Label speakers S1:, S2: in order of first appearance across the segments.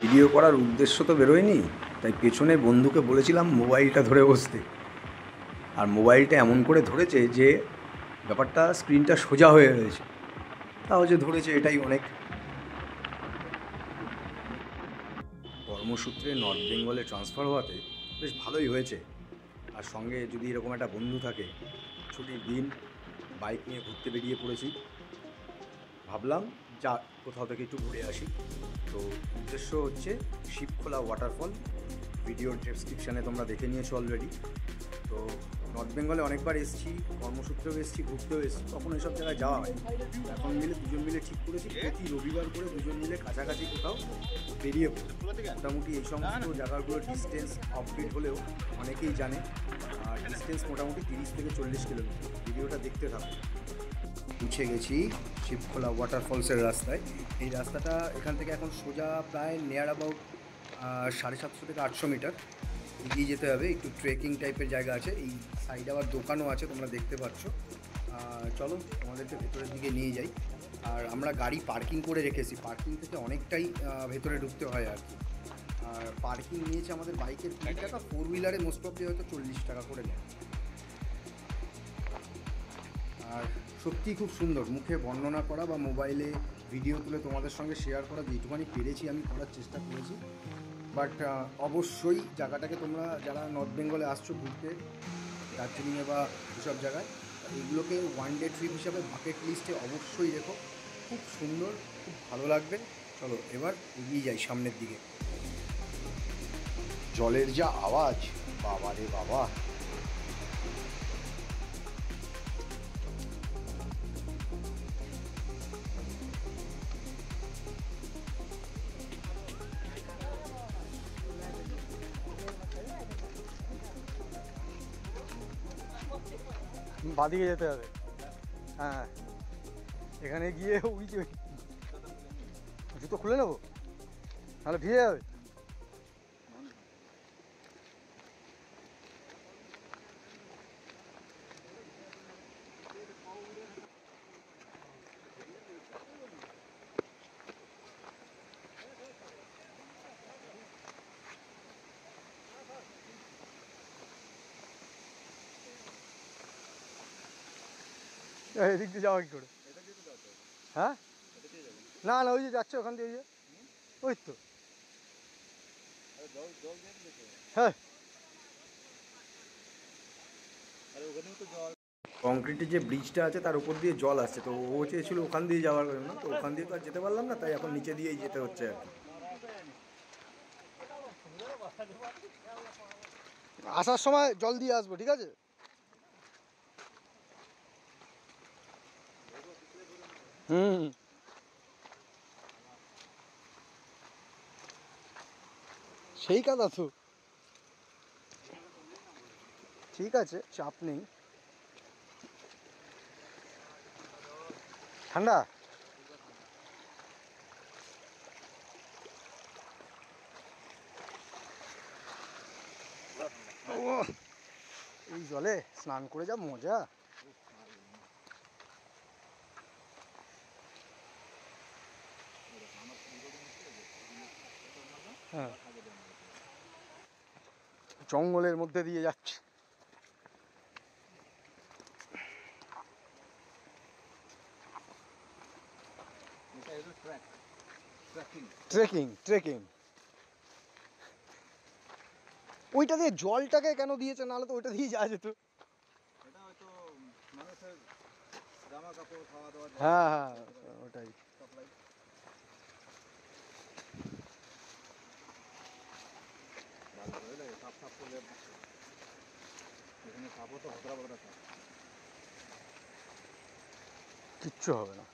S1: Video করার উদ্দেশ্য তো বেরোয়নি, তাই পেছনে বন্ধুকে বলেছিলাম মোবাইলটা ধরে বসতে, আর মোবাইলটা এমন করে ধরেছে যে ব্যাপারটা স্ক্রিনটা সোজা হয়ে রয়েছে। তাও যে ধরেছে এটাই অনেক। কর্মসূত্রে নর্থ বেঙ্গলে ট্রান্সফার হওয়াতে বেশ ভালোই হয়েছে। আর সঙ্গে যদি এরকম একটা বন্ধু থাকে, ছুটির দিন বাইক নিয়ে ঘুরতে বেরিয়ে পড়েছি, ভাবলাম যা কোথাও থেকে একটু ঘুরে আসি। তো উদ্দেশ্য হচ্ছে শিবখোলা ওয়াটারফল। ভিডিওর ডেসক্রিপশানে তোমরা দেখে নিয়েছো অলরেডি। তো নর্থ বেঙ্গলে অনেকবার এসেছি, কর্মসূত্রেও এসেছি, ঘুরতেও এসেছি, তখন এইসব জায়গায় যাওয়া হয়। এখন দুজন মিলে ঠিক করেছি প্রতি রবিবার করে দুজন মিলে কাছাকাছি কোথাও বেরিয়ে পড়ি। মোটামুটি এই সমস্ত জায়গাগুলোর ডিস্টেন্স আপডেট হলেও অনেকেই জানে, আর ডিস্টেন্স মোটামুটি 30 থেকে 40 কিলোমিটার। ভিডিওটা দেখতে থাকো। পৌঁছে গেছি শিবখোলা ওয়াটারফলসের রাস্তায়। এই রাস্তাটা এখান থেকে এখন সোজা প্রায় নিয়ার অ্যাবাউট 750 থেকে 800 মিটার এগিয়ে যেতে হবে। একটু ট্রেকিং টাইপের জায়গা আছে, এই সাইডে আবার দোকানও আছে, তোমরা দেখতে পাচ্ছ। চলো আমাদেরকে ভেতরের দিকে নিয়ে যাই। আর আমরা গাড়ি পার্কিং করে রেখেছি, পার্কিং থেকে অনেকটাই ভেতরে ঢুকতে হয় আর কি। আর পার্কিং নিয়েছে আমাদের বাইকের 20 টাকা, 4 হুইলারে মোস্ট অফ হয়তো 40 টাকা করে নেয়। আর সত্যিই খুব সুন্দর, মুখে বর্ণনা করা বা মোবাইলে ভিডিও তুলে তোমাদের সঙ্গে শেয়ার করা যেটুখানি পেরেছি আমি করার চেষ্টা করেছি। বাট অবশ্যই জায়গাটাকে তোমরা যারা নর্থ বেঙ্গলে আসছো ঘুরতে, দার্জিলিংয়ে বা এসব জায়গায়, এগুলোকে ওয়ান ডে ট্রিপ হিসাবে বাকেট লিস্টে অবশ্যই রেখো। খুব সুন্দর, খুব ভালো লাগবে। চলো এবার এগিয়ে যাই সামনের দিকে। জলের যা আওয়াজ, বাবা রে বাবা!
S2: বাদিকে যেতে হবে। হ্যাঁ, এখানে গিয়ে ওই যে জুতো খুলে নেবো, তাহলে ভিজে যাবে। এদিক দিয়ে যাওয়া কি করে? হ্যাঁ, না না, ওই যে যাচ্ছে ওখান দিয়ে, ওই যে ওই তো। হ্যাঁ,
S1: কংক্রিটের যে ব্রিজটা আছে তার উপর দিয়ে জল আসছে, তো ও চেয়েছিল ওখান দিয়ে যাওয়ার জন্য, তো ওখান দিয়ে তো আর যেতে পারলাম না, তাই এখন নিচে দিয়েই যেতে হচ্ছে আর কি।
S2: আসার সময় জল দিয়ে আসবো, ঠিক আছে? হুম, সেই কাদা তো। ঠিক আছে, চাপ নেই। ঠান্ডা? এই জলে স্নান করে যা মজা! হ্যাঁ, জঙ্গলের মধ্যে দিয়ে যাচ্ছে। ট্রেকিং ট্রেকিং ওইটা দিয়ে জলটাকে কেন দিয়েছে, নাহলে তো ওইটা দিয়ে যাওয়া যেত। হ্যাঁ হ্যাঁ, ওটাই। কিচ্ছু হবে না,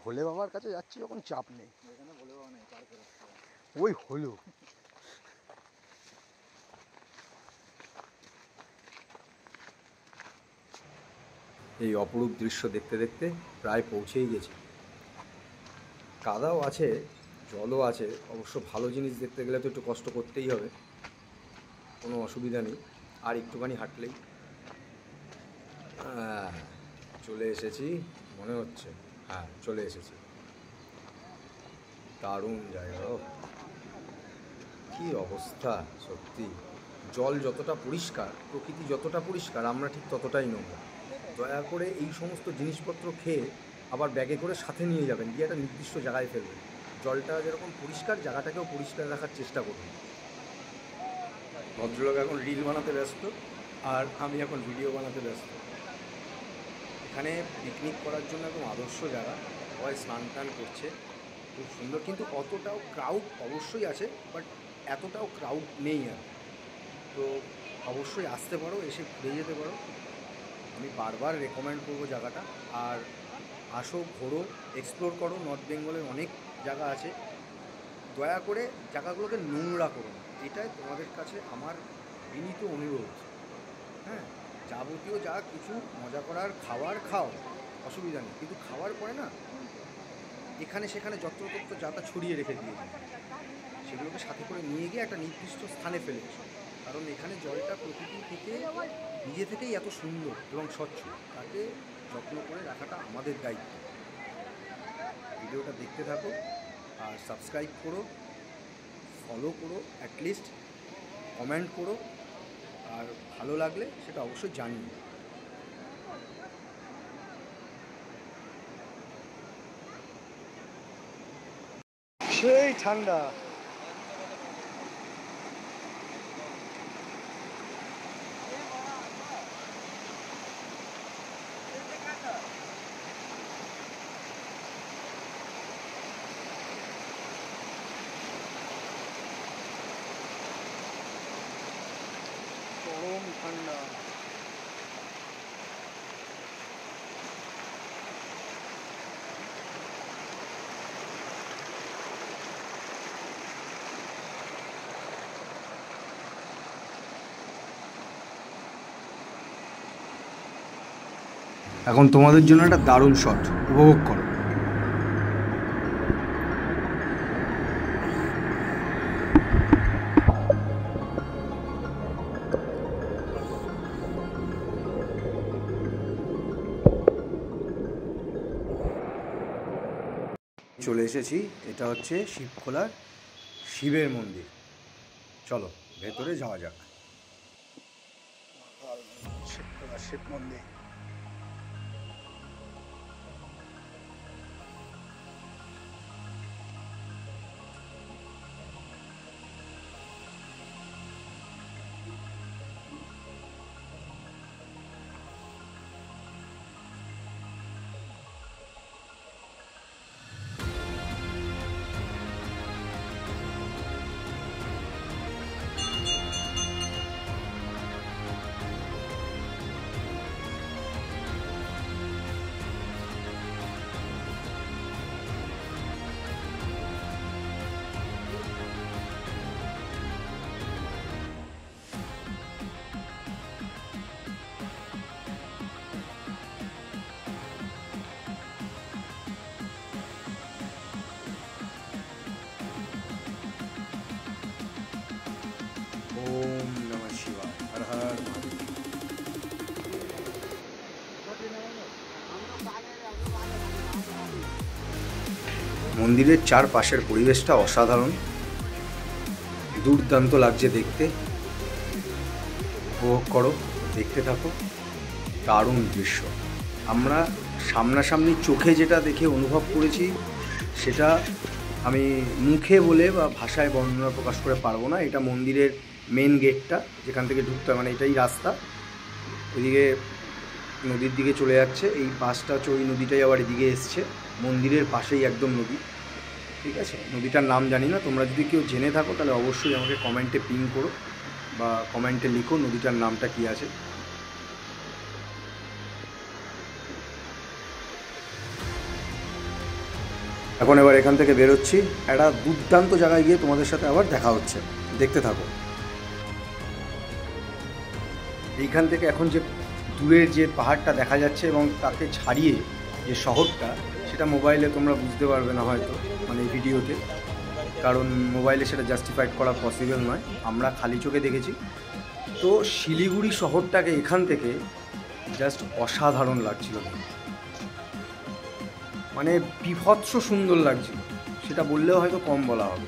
S2: ভোলে বাবার কাছে যাচ্ছি যখন চাপ নেই। ওই হলো।
S1: এই অপরূপ দৃশ্য দেখতে দেখতে প্রায় পৌঁছেই গেছি। কাদাও আছে, জলও আছে, অবশ্য ভালো জিনিস দেখতে গেলে তো একটু কষ্ট করতেই হবে, কোনো অসুবিধা নেই। আর একটুখানি হাঁটলেই চলে এসেছি মনে হচ্ছে, হ্যাঁ চলে এসেছি। দারুণ জায়গা, কি অবস্থা সত্যি। জল যতটা পরিষ্কার, প্রকৃতি যতটা পরিষ্কার, আমরা ঠিক ততটাই নোংরা। দয়া করে এই সমস্ত জিনিসপত্র খেয়ে আবার ব্যাগে করে সাথে নিয়ে যাবেন, গিয়ে একটা নির্দিষ্ট জায়গায় ফেলবেন। জলটা যেরকম পরিষ্কার, জায়গাটাকেও পরিষ্কার রাখার চেষ্টা করুন। ভদ্রলোক এখন রিল বানাতে ব্যস্ত, আর আমি এখন ভিডিও বানাতে ব্যস্ত। এখানে পিকনিক করার জন্য একদম আদর্শ জায়গা, সবাই স্নান টান করছে, খুব সুন্দর। কিন্তু অতটাও ক্রাউড অবশ্যই আছে, বাট এতটাও ক্রাউড নেই আর। তো অবশ্যই আসতে পারো, এসে ঘুরে যেতে পারো। আমি বারবার রেকমেন্ড করবো জায়গাটা। আর আসো, ঘোরো, এক্সপ্লোর করো। নর্থ বেঙ্গলের অনেক জায়গা আছে, দয়া করে জায়গাগুলোকে নোংরা করো না, এটাই তোমাদের কাছে আমার বিনীত অনুরোধ। হ্যাঁ, যাবতীয় যা কিছু মজা করার খাবার খাও, অসুবিধা নেই, কিন্তু খাওয়ার পরে না এখানে সেখানে যত্রতত্র যাতা ছড়িয়ে রেখে দিয়েছে, সেগুলোকে সাথে করে নিয়ে গিয়ে একটা নির্দিষ্ট স্থানে ফেলে এসো। কারণ এখানে জলটা প্রকৃতি থেকে নিজে থেকেই এত সুন্দর এবং স্বচ্ছ, তাকে যত্ন করে রাখাটা আমাদের দায়িত্ব। ভিডিওটা দেখতে থাকো, আর সাবস্ক্রাইব করো, ফলো করো, অ্যাটলিস্ট কমেন্ট করো, আর ভালো লাগলে সেটা অবশ্যই জানিও।
S2: সেই ঠান্ডা। গরম ঠান্ডা।
S1: এখন তোমাদের জন্য একটা দারুণ শট, উপভোগ করো। চলে এসেছি, এটা হচ্ছে শিবখোলার শিবের মন্দির। চলো ভেতরে যাওয়া যাক।
S2: শিব মন্দির।
S1: ওম নমঃ শিবায়, হর হর মহাদেব। মন্দিরের চারপাশের পরিবেশটা অসাধারণ, দুর্দান্ত লাগছে দেখতে। উপভোগ করো, দেখতে থাকো, দারুণ দৃশ্য। আমরা সামনাসামনি চোখে যেটা দেখে অনুভব করেছি, সেটা আমি মুখে বলে বা ভাষায় বর্ণনা প্রকাশ করে পারবো না। এটা মন্দিরের মেন গেটটা, যেখান থেকে ঢুকতে হয়, মানে এটাই রাস্তা। ওইদিকে নদীর দিকে চলে যাচ্ছে, এই পাশটা হচ্ছে ওই নদীটাই আবার এদিকে এসছে, মন্দিরের পাশেই একদম নদী। ঠিক আছে, নদীটার নাম জানি না, তোমরা যদি কেউ জেনে থাকো তাহলে অবশ্যই আমাকে কমেন্টে পিং করো বা কমেন্টে লিখো নদীটার নামটা কী আছে। এখন এবার এখান থেকে বেরোচ্ছি, একটা দুর্দান্ত জায়গায় গিয়ে তোমাদের সাথে আবার দেখা হচ্ছে, দেখতে থাকো। এইখান থেকে এখন যে দূরের যে পাহাড়টা দেখা যাচ্ছে এবং তাকে ছাড়িয়ে যে শহরটা, সেটা মোবাইলে তোমরা বুঝতে পারবে না হয়তো, মানে ভিডিওতে, কারণ মোবাইলে সেটা জাস্টিফাইড করা পসিবল নয়। আমরা খালি চোখে দেখেছি। তো শিলিগুড়ি শহরটাকে এখান থেকে জাস্ট অসাধারণ লাগছিল, মানে বিভৎস সুন্দর লাগছিল, সেটা বললেও হয়তো কম বলা হবে,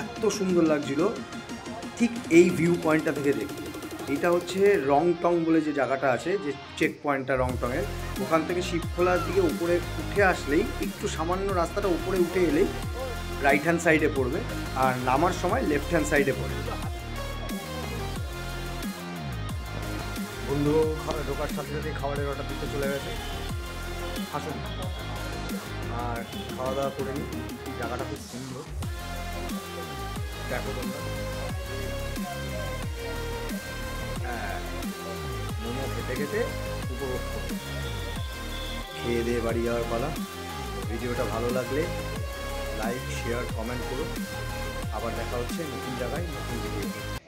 S1: এত সুন্দর লাগছিল। ঠিক এই ভিউ পয়েন্টটা থেকে দেখতে, এইটা হচ্ছে রংটং বলে যে জায়গাটা আছে, যে চেক পয়েন্টটা রংটংয়ের, ওখান থেকে শিবখোলার দিকে উপরে উঠে আসলেই, একটু সামান্য রাস্তাটা উপরে উঠে এলেই রাইট হ্যান্ড সাইডে পড়বে, আর নামার সময় লেফট হ্যান্ড সাইডে পড়বে। বন্ধু ঢোকার সাথে সাথে খাবারের অর্ডার দিতে চলে গেছে, আসুন আর খাওয়া দাওয়া করে নিই। জায়গাটা খুব সুন্দর, দেখো তোমরা। হ্যাঁ, মোমো খেতে খেতে উপভোগ করো। খেয়ে দিয়ে বাড়ি যাওয়ার পালা। ভিডিওটা ভালো লাগলে লাইক, শেয়ার, কমেন্ট করো। আবার দেখা হচ্ছে নতুন জায়গায় নতুন ভিডিও।